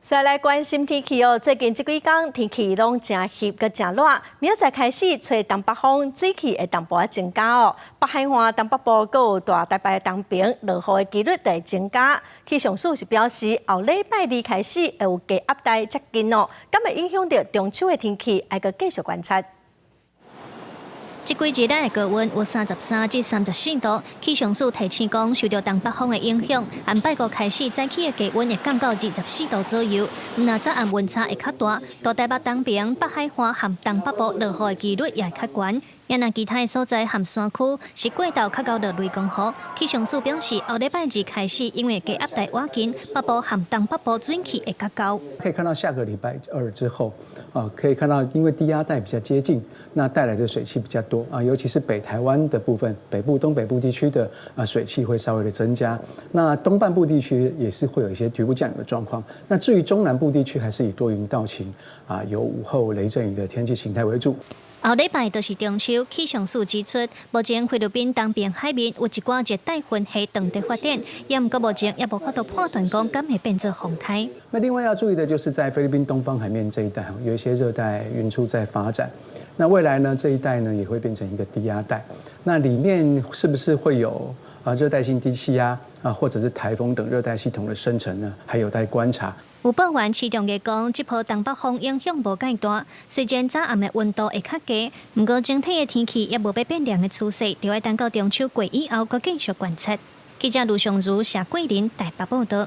再来关心天气哦，最近这几天天气拢真热佮真热，明仔载开始吹东北风，水汽会淡薄仔增加哦。北海岸、东北部佮有大台北东边落雨的几率会增加。气象署是表示，后礼拜二开始会有低压带接近哦，敢会影响到中秋的天气，还佮继续观察。 这几日的高温有33至34度，气象署提醒讲，受到东北风的影响，按拜五开始早起的低温会降到24度左右。那早暗温差会较大，大台北东边、北海岸和东北部落雨的几率也会较悬。也那其他的所在和山区是过道较高的雷公雨。气象署表示，后礼拜二开始，因为低压带瓦近，北部和东北部水汽会较高。可以看到下个礼拜二之后，可以看到因为低压带比较接近，那带来的水汽比较多啊，尤其是北台湾的部分，北部、东北部地区的水汽会稍微的增加。那东半部地区也是会有一些局部降雨的状况。那至于中南部地区，还是以多云到晴啊，有午后雷阵雨的天气形态为主。 后礼拜就是中秋，气象署指出，目前菲律宾东边海面有一寡热带风系长在发展，也毋过目前也无法度判断讲敢会变作风台。那另外要注意的就是在菲律宾东方海面这一带，有一些热带云出在发展。那未来呢，这一带呢也会变成一个低压带。那里面是不是会有热带性低气压或者是台风等热带系统的生成呢？还有待观察。 有报员市场嘅讲，这波东北风影响无介大，虽然早暗的温度会较低，不过整体的天气也无要变凉的趋势，就要等到中秋过以后，再继续观察。记者卢尚如、谢桂林台北报道。